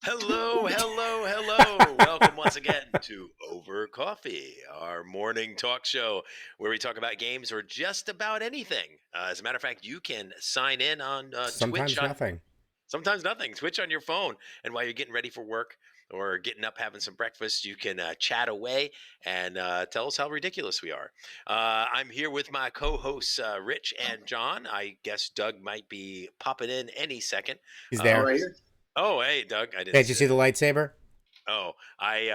Hello, hello, hello. Welcome once again to Over Coffee, our morning talk show where we talk about games or just about anything. As a matter of fact, you can sign in on Twitch Sometimes on nothing. sometimes nothing, Twitch on your phone. And while you're getting ready for work or getting up having some breakfast, you can chat away and tell us how ridiculous we are. I'm here with my co hosts, Rich and John. I guess Doug might be popping in any second. He's Uh, there. Right here. oh, hey, Doug. I didn't Can't you see see that. the lightsaber? Oh, I'm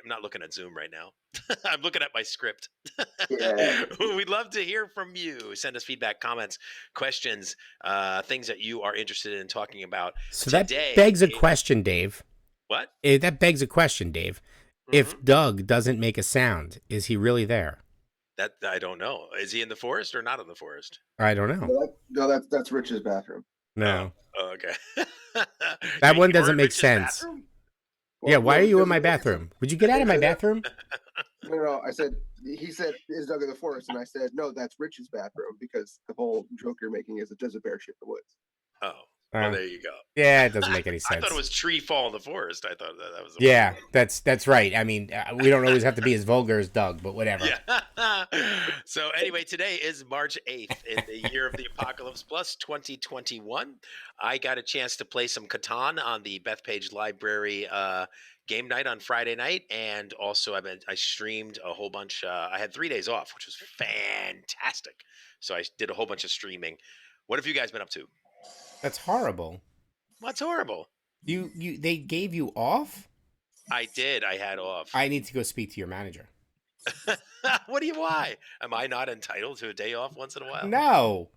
not looking at Zoom right now. I'm looking at my script. Yeah. We'd love to hear from you. Send us feedback, comments, questions, things that you are interested in talking about So that today. begs a question, Dave. What? That begs a question, Dave. Hmm. If Doug doesn't make a sound, is he really there? That I don't know. Is he in the forest or not in the forest? I don't know. No, that's Rich's bathroom. Oh, No. okay. That one You're doesn't in make Rich's sense. bathroom? Yeah, Well, why no, are you in because my bathroom? Would you get out of my bathroom? no. I said he said is Doug in the forest, and I said no, that's Rich's bathroom because the whole joke you're making is does a bear shit in the woods? Oh, well, Uh, there you go. yeah, it doesn't make any I thought it sense. was tree fall in the forest. I thought that was the one. Yeah, that's right. I mean, we don't always have to be as vulgar as Doug, but whatever. Yeah. So anyway, today is March 8th in the year of the Apocalypse Plus 2021. I got a chance to play some Catan on the Bethpage Library game night on Friday night, and also I streamed a whole bunch. I had 3 days off, which was fantastic. So I did a whole bunch of streaming. What have you guys been up to? That's horrible. What's horrible? They gave you off? I did. I had off. I need to go speak to your manager. What do you? Why? Am I not entitled to a day off once in a while? No.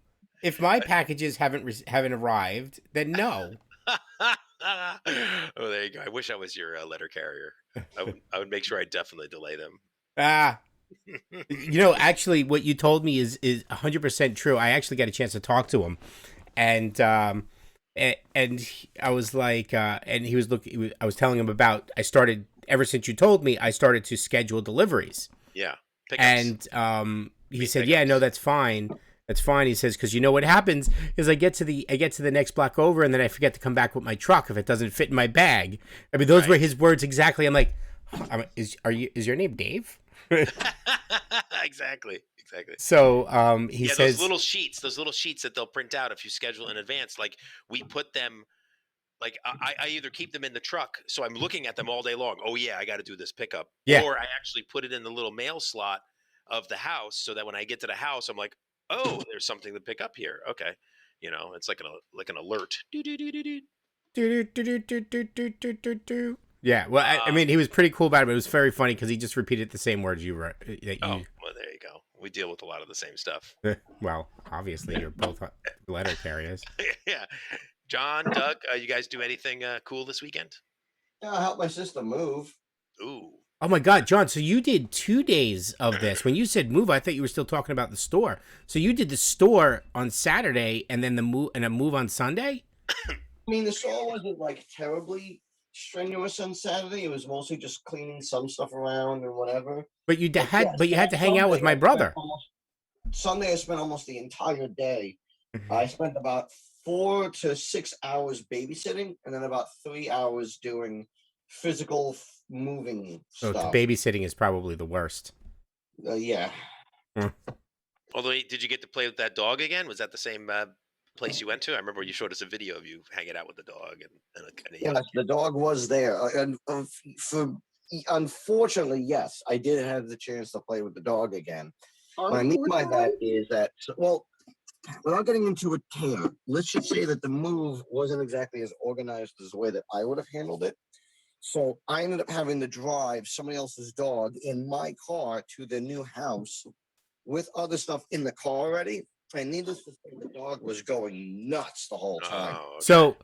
If my packages haven't arrived, then no. Oh, there you go. I wish I was your letter carrier. I would make sure I definitely delay them. Ah, actually, what you told me is 100% true. I actually got a chance to talk to him, and I was like, and he was looking. I was telling him about. I started ever since you told me. I started to schedule deliveries, Yeah, pickups. and he Big said, "Yeah, no, pickups. that's fine." That's fine. He says, because you know what happens is I get to the next block over, and then I forget to come back with my truck if it doesn't fit in my bag. I mean, those were Right. his words exactly. I'm like, is your name Dave? Exactly. Exactly. So he Yeah, those says, little sheets that they'll print out if you schedule in advance. Like we put them. Like I either keep them in the truck, so I'm looking at them all day long. Oh yeah, I got to do this pickup, yeah, or I actually put it in the little mail slot of the house, so that when I get to the house, I'm like, oh, there's something to pick up here. Okay, it's like an alert. Do, do, do, do, do. do, do, do, do, do, do, do, do, do. Yeah. Well, I Um, mean, he was pretty cool about it, but it was very funny because he just repeated the same words you wrote. That oh, you, well, there you go. We deal with a lot of the same stuff. well, obviously you're both letter carriers. Yeah, John, Doug, you guys do anything cool this weekend? Yeah, I helped my sister move. Ooh, Oh my God, John! So you did 2 days of this. When you said move, I thought you were still talking about the store. So you did the store on Saturday, and then a move on Sunday. I mean, the store wasn't like terribly strenuous on Saturday. It was mostly just cleaning some stuff around and whatever. But Yes, you had to hang out with Sunday my brother. Sunday I spent almost the entire day. I spent about 4 to 6 hours babysitting, and then about 3 hours doing physical moving So the stuff. babysitting is probably the worst. Yeah. although, did you get to play with that dog again? Was that the same place you went to? I remember you showed us a video of you hanging out with the dog and a young Yes, the dog was there, and unfortunately, yes, I did have the chance to play with the dog again. What I mean by that is that, well, without getting into a tear, let's just say that the move wasn't exactly as organized as the way that I would have handled it. So I ended up having to drive somebody else's dog in my car to the new house with other stuff in the car already. And needless to say, the dog was going nuts the whole time. Oh, okay.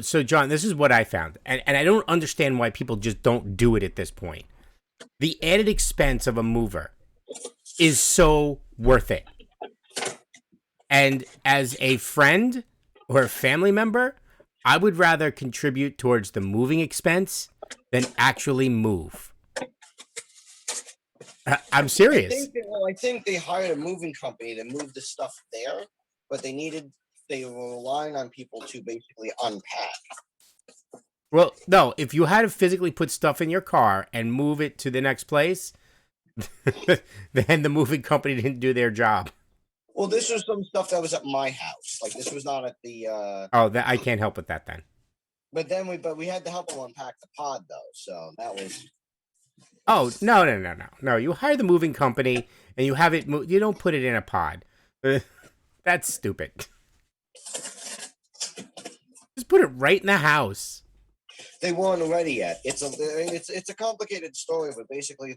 So John, this is what I found, and I don't understand why people just don't do it at this point. The added expense of a mover is so worth it. And as a friend or a family member, I would rather contribute towards the moving expense than actually move. I'm serious. I think they hired a moving company to move the stuff there, but they were relying on people to basically unpack. Well, no, if you had to physically put stuff in your car and move it to the next place, then the moving company didn't do their job. Well, this was some stuff that was at my house. Like this was not at the. Oh, that I can't help with that then. But we had to help them unpack the pod though, so that was. Oh, no. You hire the moving company and you have it. You don't put it in a pod. That's stupid. Just put it right in the house. They weren't ready yet. It's a complicated story, but basically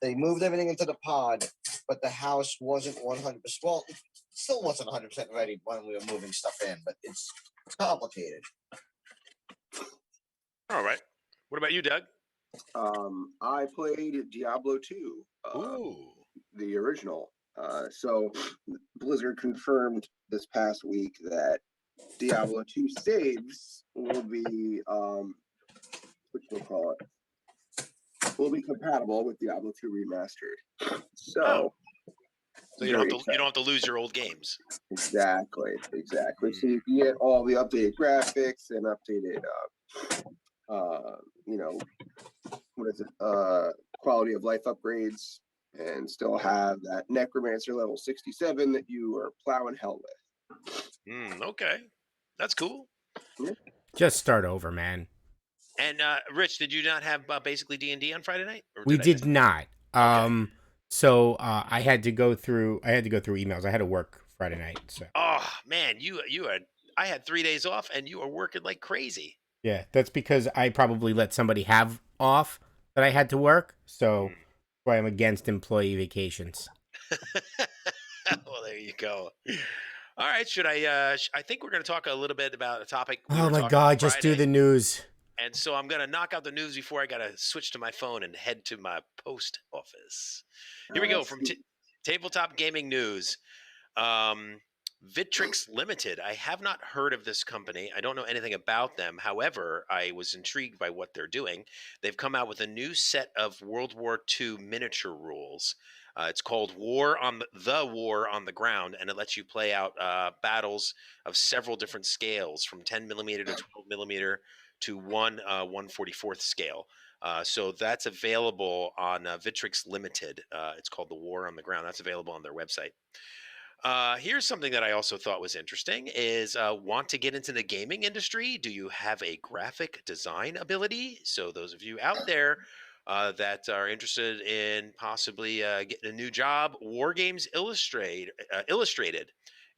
they moved everything into the pod, but the house wasn't 100%. Well, it still wasn't 100% ready when we were moving stuff in, but it's complicated. All right. What about you, Doug? I played Diablo 2, Ooh. the original. So Blizzard confirmed this past week that Diablo 2 saves will be what you call it, will be compatible with Diablo 2 Remastered. So you don't have to lose your old games. Exactly. So you can get all the updated graphics and updated what is it? Quality of life upgrades, and still have that Necromancer level 67 that you are plowing hell with. Okay. That's cool. Yeah. Just start over, man. And Rich, did you not have basically D&D on Friday night? Or We did not. Okay. So I had to go through emails. I had to work Friday night. So. Oh man, I had 3 days off and you were working like crazy. Yeah, that's because I probably let somebody have off that I had to work. So that's why I'm against employee vacations. Well, there you go. All right, should I? I think we're going to talk a little bit about a topic. Oh my God! Just do the news. And so I'm going to knock out the news before I got to switch to my phone and head to my post office. Here we go from Tabletop Gaming News. Vitrix Limited. I have not heard of this company. I don't know anything about them. However, I was intrigued by what they're doing. They've come out with a new set of World War II miniature rules. It's called War on the Ground, and it lets you play out battles of several different scales, from 10 millimeter to 12 millimeter to 1/144th scale. So that's available on Vitrix Limited. It's called the War on the Ground. That's available on their website. Here's something that I also thought was interesting is want to get into the gaming industry? Do you have a graphic design ability? So those of you out there that are interested in possibly getting a new job, War Games Illustrated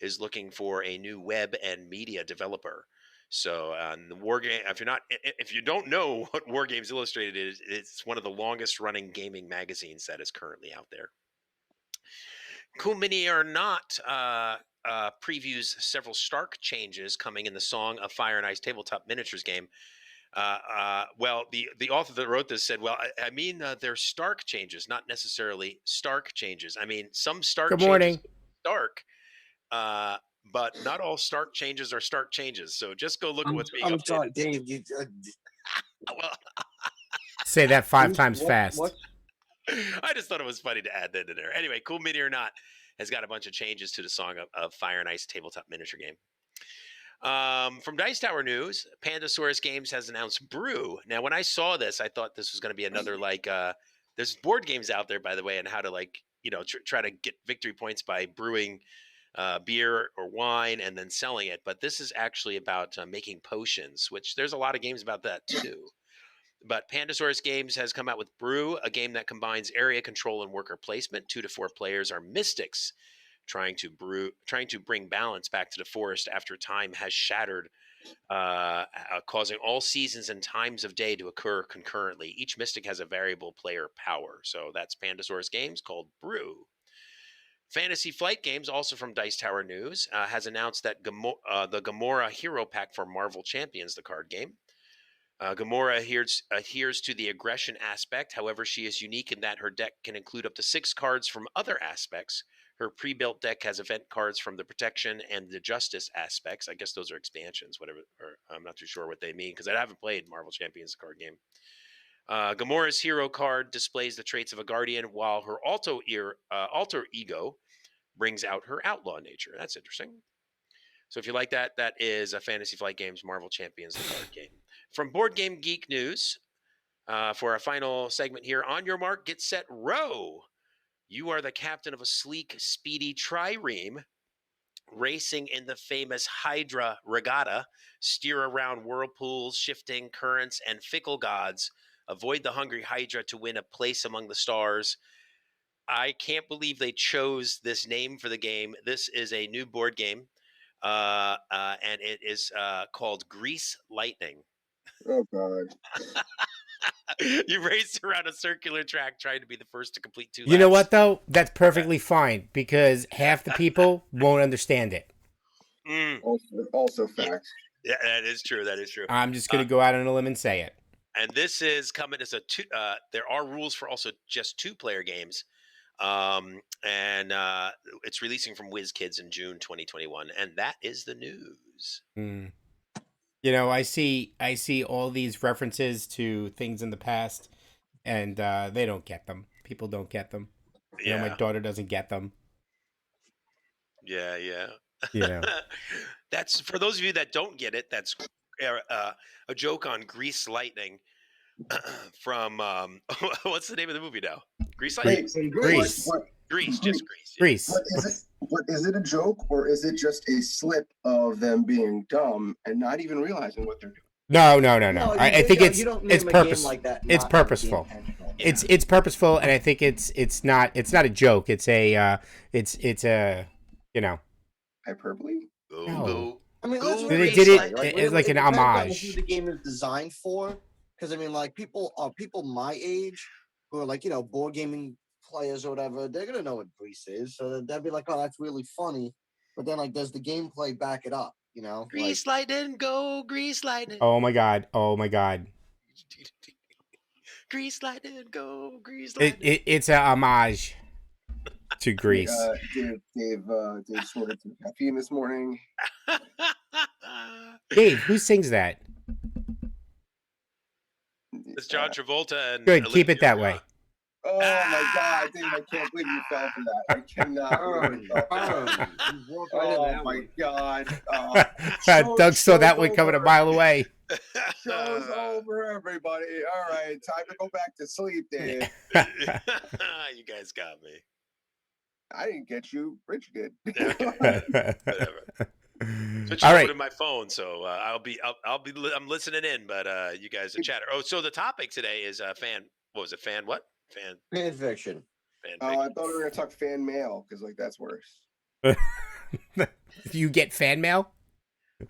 is looking for a new web and media developer. So the War Game, if you don't know what War Games Illustrated is, it's one of the longest running gaming magazines that is currently out there. Cool Mini or Not previews several Stark changes coming in the Song of Fire and Ice tabletop miniatures game. Well, the author that wrote this said, well, I mean, they're Stark changes, not necessarily Stark changes. I mean, some Stark Good morning. changes are Stark, but not all Stark changes are Stark changes. So just go look at what's being updated. I'm sorry, Dave. Well, say that 5 times fast. What? I just thought it was funny to add that in there. Anyway, Cool Mini or Not has got a bunch of changes to the Song of Fire and Ice tabletop miniature game. From Dice Tower News, Pandasaurus Games has announced Brew. Now, when I saw this, I thought this was going to be another there's board games out there, by the way, and how to try to get victory points by brewing beer or wine and then selling it. But this is actually about making potions, which there's a lot of games about that too. But Pandasaurus Games has come out with Brew, a game that combines area control and worker placement. 2 to 4 players are mystics trying to bring balance back to the forest after time has shattered, causing all seasons and times of day to occur concurrently. Each mystic has a variable player power. So that's Pandasaurus Games called Brew. Fantasy Flight Games, also from Dice Tower News, has announced that the Gamora Hero Pack for Marvel Champions, the card game. Gamora adheres to the aggression aspect. However, she is unique in that her deck can include up to 6 cards from other aspects. Her pre-built deck has event cards from the protection and the justice aspects. I guess those are expansions, whatever. Or I'm not too sure what they mean because I haven't played Marvel Champions, the card game. Gamora's hero card displays the traits of a guardian, while her alter ego brings out her outlaw nature. That's interesting. So if you like that, that is a Fantasy Flight Games Marvel Champions, the card game. From Board Game Geek News, for our final segment here, on your mark, get set, row. You are the captain of a sleek, speedy trireme racing in the famous Hydra Regatta. Steer around whirlpools, shifting currents, and fickle gods. Avoid the hungry Hydra to win a place among the stars. I can't believe they chose this name for the game. This is a new board game, and it is called Grease Lightning. Oh God. You raced around a circular track trying to be the first to complete 2 laps. You know what though? That's perfectly fine because half the people won't understand it. Also facts. Yeah, that is true. That is true. I'm just gonna go out on a limb and say it. And this is coming as a two. There are rules for also just 2-player games, and it's releasing from WizKids in June 2021. And that is the news. Mm. You know, I see all these references to things in the past, and they don't get them. People don't get them. You know, my daughter doesn't get them. Yeah. You know, That's for those of you that don't get it. That's a joke on Grease Lightning from what's the name of the movie now? Grease Lightning. Grease. Just Grease. Yeah. Grease. But is it a joke or is it just a slip of them being dumb and not even realizing what they're doing? No. No, I think it's purposeful. like that, It's not having the purposeful. intentional. It's purposeful, and I think it's not a joke. It's a you know. Hyperbole? No. I mean, Go let's They really did say, it right? as like an depends on homage. who the game is designed for, because I mean, like people my age who are like board gaming players or whatever, they're gonna know what Grease is, so they'll be like, oh, that's really funny. But then, like, does the gameplay back it up? You know, Grease Lightning, go Grease Lightning. Oh my god. Grease Lightning, go Grease Lightning. It's a homage to Grease. Dave snorted some caffeine this morning. Dave, who sings that? It's John Travolta and Good, keep Olivia it that Rodrigo. way. Oh my God, Dave! I can't believe you fell for that. I cannot believe you fell for that. Oh my God! Doug saw that one coming a mile away. Show's over, everybody. All right, time to go back to sleep, Dave. You guys got me. I didn't get you. Rich did. Whatever. Switch All over right. to my phone, so I'm listening in, but you guys are chatter. Oh, so the topic today is fan. What was it? Fan what? fan fiction. I thought we were gonna talk fan mail because that's worse. You get fan mail?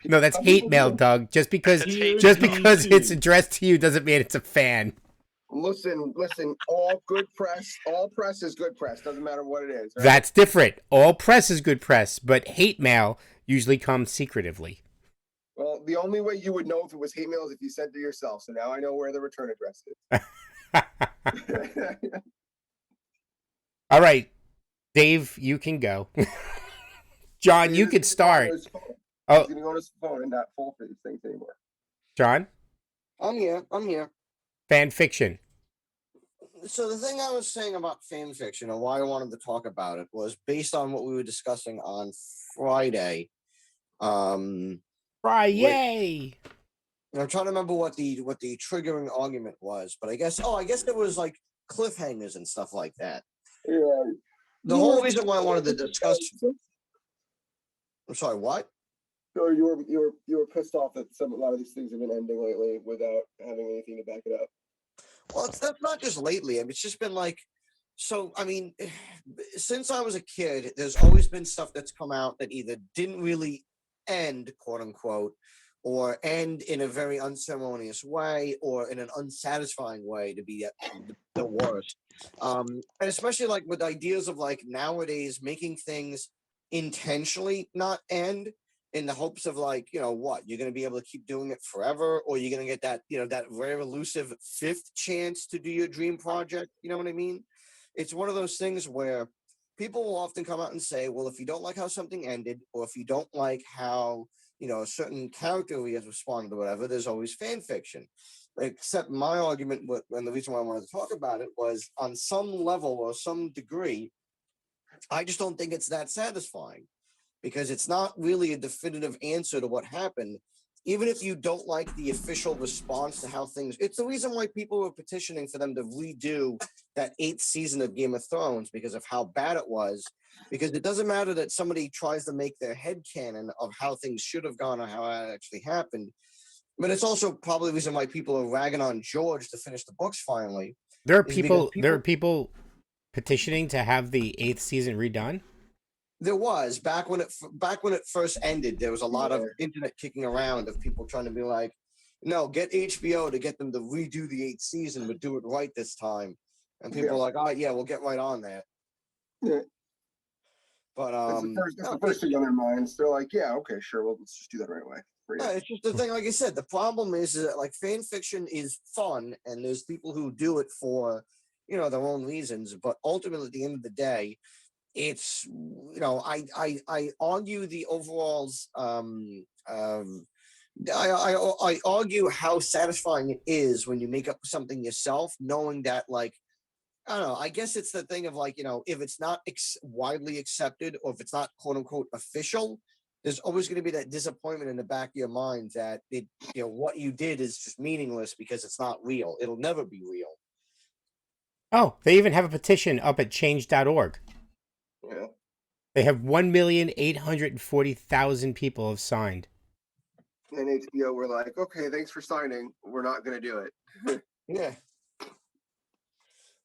No, that's hate mail, Doug. Just because That's hate it's addressed to you doesn't mean it's a fan. Listen. All press is good press. Doesn't matter what it is. Right? That's different. All press is good press, but hate mail usually comes secretively. Well, the only way you would know if it was hate mail is if you sent it yourself. So now I know where the return address is. All right, Dave, you can go. John, you could start. He's gonna go on his phone and not fall for these things anymore. John, I'm here. fan fiction. So the thing I was saying about fan fiction and why I wanted to talk about it was based on what we were discussing on Friday. Yay! I'm trying to remember what the triggering argument was, but I guess it was like cliffhangers and stuff like that. Yeah. The whole reason why I wanted to discuss. I'm sorry, what? So you were pissed off that a lot of these things have been ending lately without having anything to back it up. Well, that's not just lately. I mean, it's just been like, so, I mean, since I was a kid, there's always been stuff that's come out that either didn't really end, quote unquote, or end in a very unceremonious way or in an unsatisfying way to be the worst. And especially like with ideas of like nowadays making things intentionally not end in the hopes of like, what, you're going to be able to keep doing it forever, or you're going to get that, that very elusive fifth chance to do your dream project. You know what I mean? It's one of those things where people will often come out and say, well, if you don't like how something ended, or if you don't like how, a certain character has responded or whatever, there's always fan fiction. Except my argument, and the reason why I wanted to talk about it was on some level or some degree, I just don't think it's that satisfying. Because it's not really a definitive answer to what happened. even if you don't like the official response to how things, it's the reason why people were petitioning for them to redo that 8th season of Game of Thrones because of how bad it was. Because it doesn't matter that somebody tries to make their headcanon of how things should have gone or how it actually happened. But it's also probably the reason why people are ragging on George to finish the books finally. There are people petitioning to have the 8th season redone. There was back when it first ended. There was a lot of internet kicking around of people trying to be like, "No, get HBO to get them to redo the 8th season, but do it right this time." And people are like, "Oh yeah, we'll get right on that." Yeah. But that's the first thing on their minds. They're like, "Yeah, okay, sure, well, let's just do that right away." No, it's just the thing. Like I said, the problem is that like fan fiction is fun, and there's people who do it for their own reasons. But ultimately, at the end of the day, it's I argue the overalls I argue how satisfying it is when you make up something yourself, knowing that like I don't know, I guess it's the thing of like if it's not widely accepted or if it's not quote unquote official, there's always going to be that disappointment in the back of your mind that what you did is just meaningless because it's not real. It'll never be real. Oh, they even have a petition up at change.org. Yeah. They have 1,840,000 people have signed. And HBO were like, "Okay, thanks for signing. We're not going to do it." Yeah.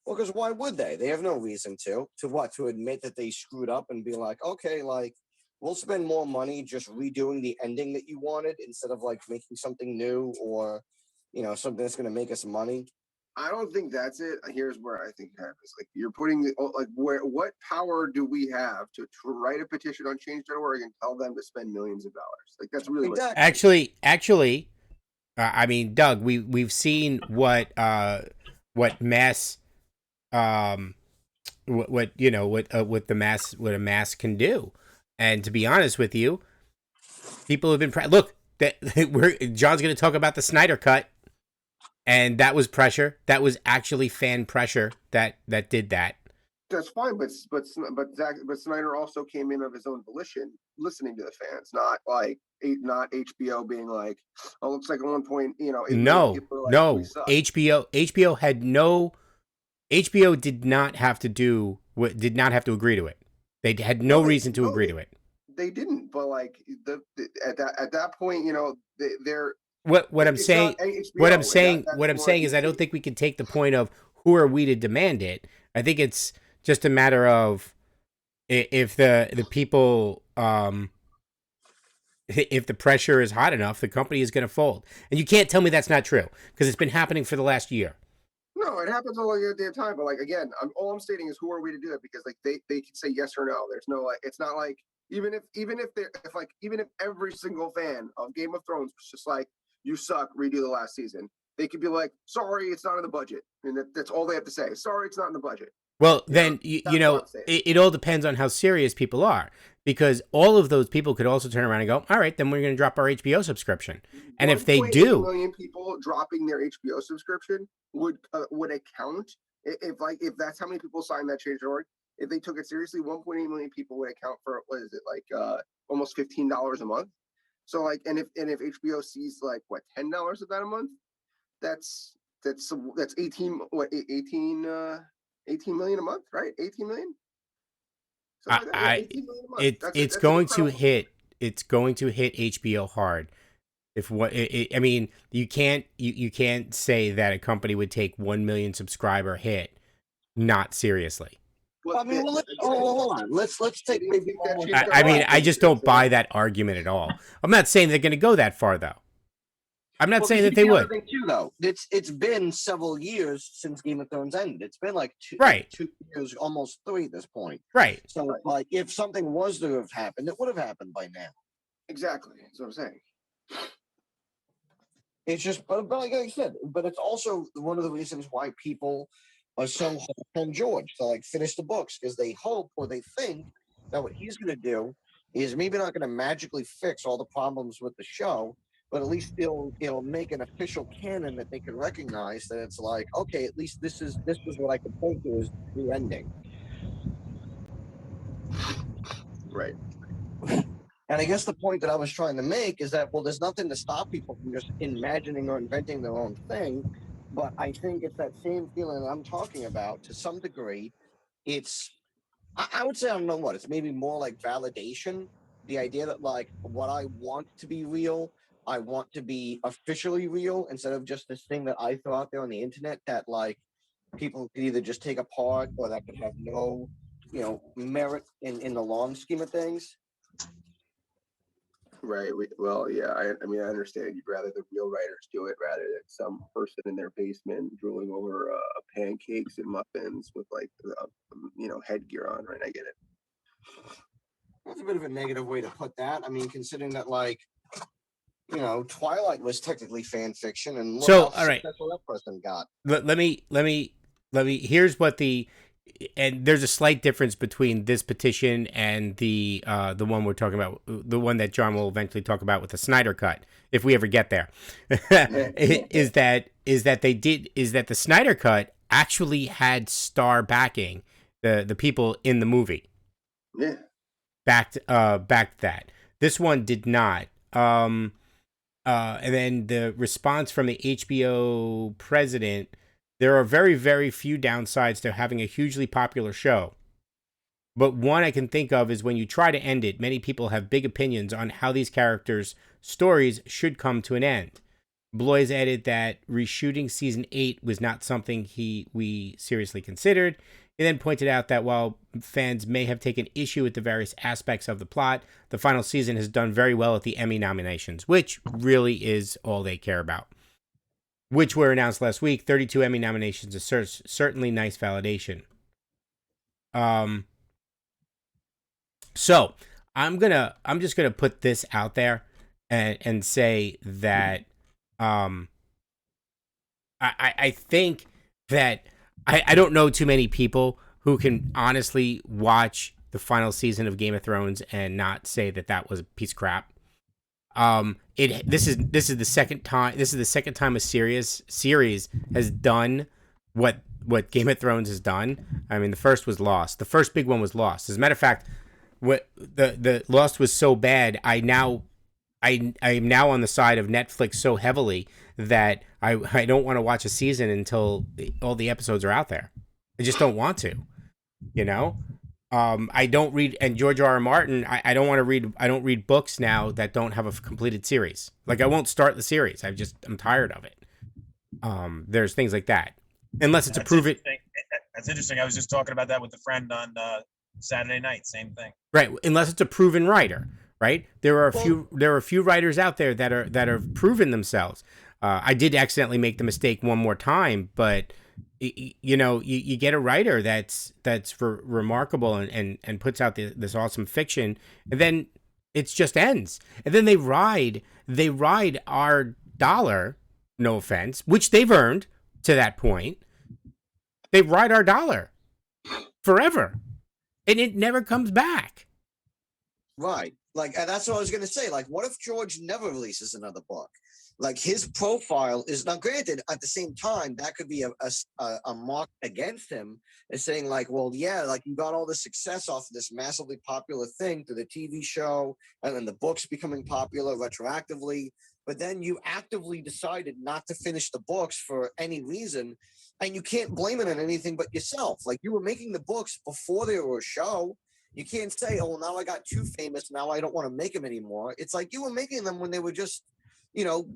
Well, because why would they? They have no reason to admit that they screwed up and be like, "Okay, like we'll spend more money just redoing the ending that you wanted instead of like making something new or something that's going to make us money." I don't think that's it. Here's where I think it happens. Like you're putting what power do we have to write a petition on change.org and tell them to spend millions of dollars? Like that's really exactly. Actually, I mean, Doug, we've seen what mass what a mass can do, and to be honest with you, people have been look that John's going to talk about the Snyder Cut. And that was pressure. That was actually fan pressure that did that. That's fine, but Snyder also came in of his own volition, listening to the fans, not HBO being like, "Oh, looks like at one point, no, HBO had no. HBO did not have to agree to it. They had no reason to agree to it. They didn't, but like at that point, they're. What I'm saying is I don't think we can take the point of who are we to demand it. I think it's just a matter of if the people if the pressure is hot enough, the company is going to fold. And you can't tell me that's not true because it's been happening for the last year. No, it happens all the damn time. But like again, all I'm stating is who are we to do it because like they can say yes or no. There's no like it's not like even if every single fan of Game of Thrones was just like, "You suck, redo the last season," they could be like, "Sorry, it's not in the budget," and that's all they have to say. "Sorry, it's not in the budget." Well, then it all depends on how serious people are, because all of those people could also turn around and go, "All right, then we're going to drop our HBO subscription." And if they do, 1 million people dropping their HBO subscription would account if that's how many people signed that change.org. If they took it seriously, 1.8 million people would account for what is it like almost $15 a month. So like, and if HBO sees like what $10 of that a month, that's 18 million a month, right? 18 million. It's going to hit HBO hard. I mean, you can't say that a company would take 1 million subscriber hit not seriously. Well, I mean, hold on. Let's take. I mean, I just don't buy that argument at all. I'm not saying they're going to go that far, though. I'm not saying that they would. Too, though, it's been several years since Game of Thrones ended. It's been like 2 years, almost 3 at this point. Right. So, like, if something was to have happened, it would have happened by now. Exactly. That's what I'm saying. It's just, but like I said, but it's also one of the reasons why people are so hard on George to like finish the books, because they hope or they think that what he's going to do is maybe not going to magically fix all the problems with the show, but at least it'll make an official canon that they can recognize that it's like, okay, at least this was what I could point to as the ending. Right. And I guess the point that I was trying to make is that, well, there's nothing to stop people from just imagining or inventing their own thing. But I think it's that same feeling that I'm talking about to some degree. It's, I would say, I don't know what, it's maybe more like validation. The idea that, like, what I want to be real, I want to be officially real instead of just this thing that I throw out there on the internet that, like, people could either just take apart or that could have no, merit in the long scheme of things. Right. Well, yeah. I mean, I understand. You'd rather the real writers do it rather than some person in their basement drooling over pancakes and muffins with like, headgear on. Right. I get it. That's a bit of a negative way to put that. I mean, considering that, like, Twilight was technically fan fiction, and look how all right, successful that person got. let me. Here's what and there's a slight difference between this petition and the one we're talking about, the one that John will eventually talk about with the Snyder Cut, if we ever get there. is that the Snyder Cut actually had star backing, the people in the movie. Yeah. Backed that. This one did not. And then the response from the HBO president: there are very, very few downsides to having a hugely popular show. But one I can think of is when you try to end it, many people have big opinions on how these characters' stories should come to an end. Blois added that reshooting season 8 was not something we seriously considered. He then pointed out that while fans may have taken issue with the various aspects of the plot, the final season has done very well at the Emmy nominations, which really is all they care about, which were announced last week. 32 Emmy nominations is certainly nice validation. So I'm just gonna put this out there and say that I think that I don't know too many people who can honestly watch the final season of Game of Thrones and not say that was a piece of crap. This is the second time a series has done what Game of Thrones has done. I mean, the first was Lost. The first big one was Lost. As a matter of fact, what the Lost was so bad, I am now on the side of Netflix so heavily that I don't want to watch a season until all the episodes are out there. I just don't want to, I don't read, and George R. R. Martin, I don't want to read. I don't read books now that don't have a completed series. Like, I won't start the series. I'm tired of it. There's things like that, unless it's a prove it. That's interesting. I was just talking about that with a friend on Saturday night. Same thing. Right, unless it's a proven writer. Right, there are a few writers out there that are proven themselves. I did accidentally make the mistake one more time, but you get a writer that's remarkable and puts out this awesome fiction, and then it just ends, and then they ride our dollar, no offense, which they've earned to that point. They ride our dollar forever, and it never comes back. Right. Like, and that's what I was going to say. Like, what if George never releases another book? Like, his profile is, now granted, at the same time, that could be a mark against him, as saying, like, well, yeah, like, you got all the success off of this massively popular thing through the TV show and then the books becoming popular retroactively, but then you actively decided not to finish the books for any reason, and you can't blame it on anything but yourself. Like, you were making the books before they were a show. You can't say, oh, well, now I got too famous, now I don't want to make them anymore. It's like you were making them when they were just,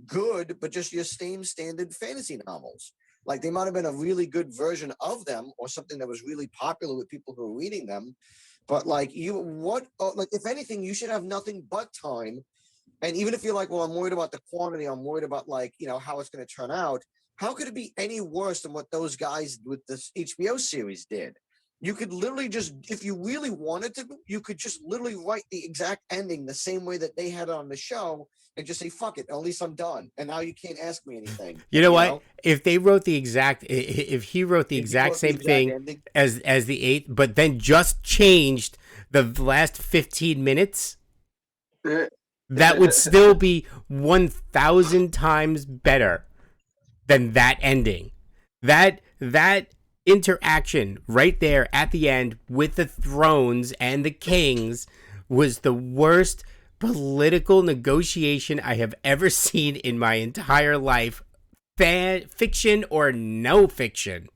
good, but just your same standard fantasy novels. Like, they might have been a really good version of them or something that was really popular with people who were reading them. But if anything, you should have nothing but time. And even if you're like, well, I'm worried about the quantity, I'm worried about how it's going to turn out. How could it be any worse than what those guys with this HBO series did? You could literally just, if you really wanted to, you could just literally write the exact ending the same way that they had on the show and just say, fuck it, at least I'm done. And now you can't ask me anything. You know what? If he wrote the exact same thing as the 8th, but then just changed the last 15 minutes, that would still be 1,000 times better than that ending. That interaction right there at the end with the thrones and the kings was the worst political negotiation I have ever seen in my entire life. Fiction or no fiction.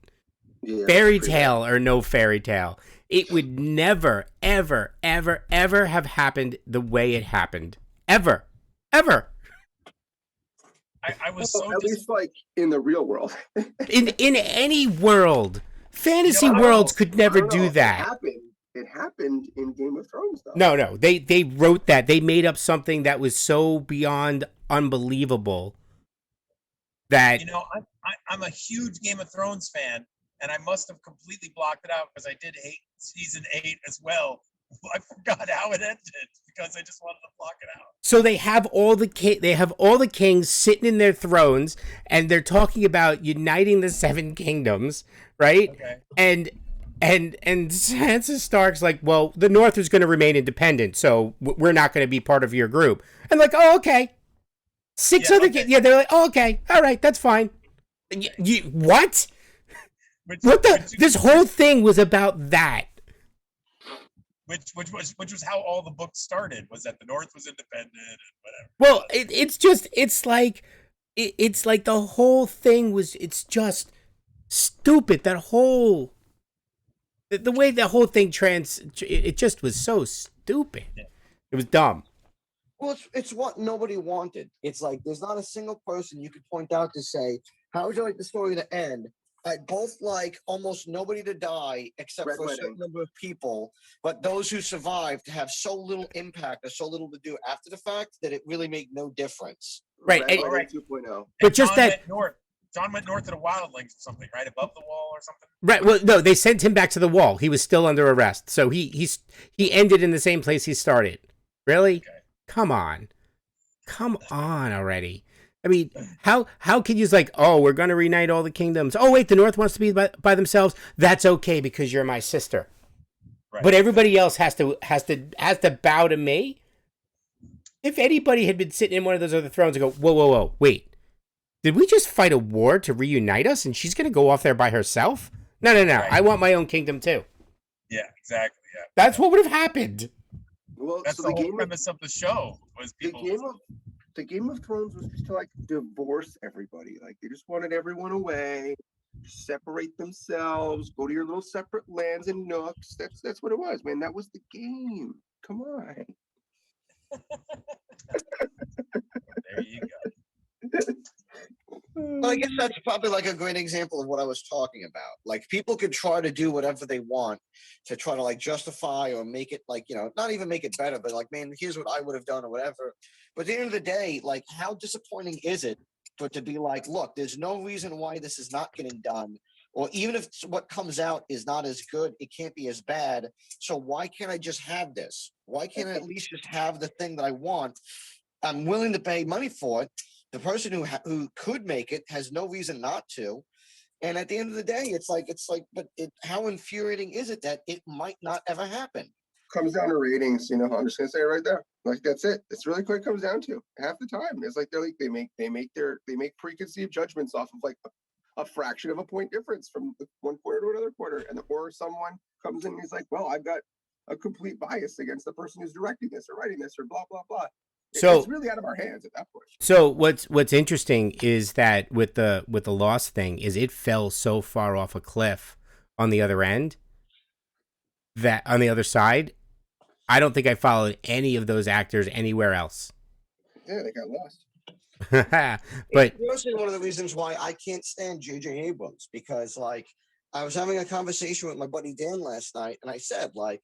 Yeah, Fairy pretty tale or no fairy tale. It would never, ever, ever, ever have happened the way it happened. Ever. Ever. I was Well, so at least like in the real world. In any world. Fantasy You know, worlds I could I never don't do know. that. It happened in Game of Thrones, though. No. They wrote that. They made up something that was so beyond unbelievable that You know, I'm a huge Game of Thrones fan, and I must have completely blocked it out because I did hate season 8 as well. I forgot how it ended because I just wanted to block it out. so they have all the kings sitting in their thrones and they're talking about uniting the seven kingdoms, right? Okay. And Sansa Stark's like, well, the North is going to remain independent, so we're not going to be part of your group. And like, oh, okay. Six Yeah, other okay. they're like, oh, okay, all right, that's fine. What? What the? This whole thing was about that. Which was how all the books started, was that the North was independent and whatever. Well, it's like the whole thing was, it's just stupid. That whole, the way the whole thing it just was so stupid. It was dumb. Well, it's what nobody wanted. It's like there's not a single person you could point out to say, how would you like the story to end? I'd both like almost nobody to die except Red for a Wedding. certain number of people, but those who survived to have so little impact or so little to do after the fact that it really made no difference. Right, Red and- Wedding Alright. 2.0. But And just John that- went north. John went north to the wildlings or something, right above the wall or something. Right. Well, no, they sent him back to the wall. He was still under arrest, so he ended in the same place he started. Really? Okay. Come on already. I mean, how can you just like, oh, we're gonna reunite all the kingdoms? Oh wait, the North wants to be by themselves. That's okay because you're my sister. Right. But everybody else has to bow to me. If anybody had been sitting in one of those other thrones and go, whoa, wait, did we just fight a war to reunite us? And she's gonna go off there by herself? No. Right. I want my own kingdom too. Yeah, exactly. Yeah. That's what would have happened. Well, That's so the the whole game of premise of the show was people. the Game of Thrones was just to like divorce everybody. Like they just wanted everyone away, separate themselves, go to your little separate lands and nooks. That's what it was, man. That was the game. Come on. There you go. But I guess that's probably like a great example of what I was talking about. Like people could try to do whatever they want to try to like justify or make it like, you know, not even make it better, but like, man, here's what I would have done or whatever. But at the end of the day, like how disappointing is it for it to be like, look, there's no reason why this is not getting done. Or even if what comes out is not as good, it can't be as bad. So why can't I just have this? Why can't I at least just have the thing that I want? I'm willing to pay money for it. The person who could make it has no reason not to. And at the end of the day, it's like, but how infuriating is it that it might not ever happen? Comes down to ratings, you know. I'm just gonna say it right there. Like that's it. It's really what it comes down to. Half the time, it's like they make preconceived judgments off of like a fraction of a point difference from one quarter to another quarter, or someone comes in and he's like, well, I've got a complete bias against the person who's directing this or writing this or blah blah blah. So it's really out of our hands at that point. So what's interesting is that with the Lost thing is it fell so far off a cliff on the other end, that on the other side, I don't think I followed any of those actors anywhere else. Yeah, they got lost. But It's mostly one of the reasons why I can't stand J.J. Abrams, because like I was having a conversation with my buddy Dan last night, and I said like,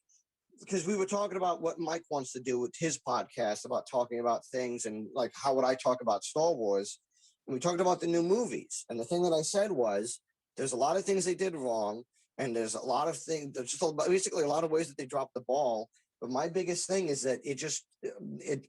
because we were talking about what Mike wants to do with his podcast about talking about things and like how would I talk about Star Wars, and we talked about the new movies, and the thing that I said was there's a lot of things they did wrong, and there's a lot of things, there's just basically a lot of ways that they dropped the ball. But my biggest thing is that it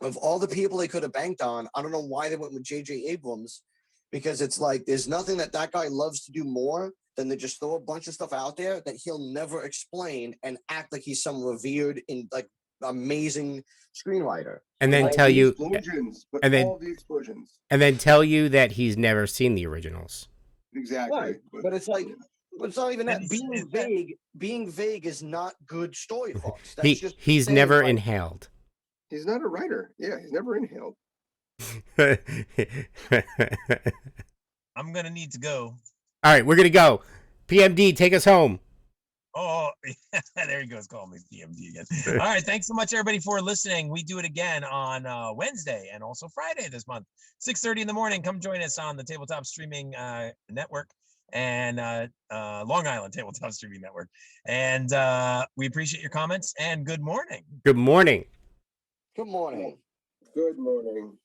of all the people they could have banked on, I don't know why they went with J.J. Abrams, because it's like there's nothing that guy loves to do more than to just throw a bunch of stuff out there that he'll never explain and act like he's some revered and like amazing screenwriter. and then All tell the you explosions, but and then- all the explosions. and then tell you that he's never seen the originals. Exactly. Right. But it's like, but it's not even that. And Being vague is not good story hooks. He's saying, never like, inhaled. He's not a writer. Yeah, he's never inhaled. All I'm gonna need to go. right, we're gonna go. PMD, take us home. Oh, there he goes, calling me PMD again. All right, thanks so much, everybody, for listening. We do it again on Wednesday and also Friday this month, 6:30 in the morning. Come join us on the Tabletop Streaming Network and Long Island Tabletop Streaming Network. And we appreciate your comments, and good morning. Good morning. Good morning. Good morning.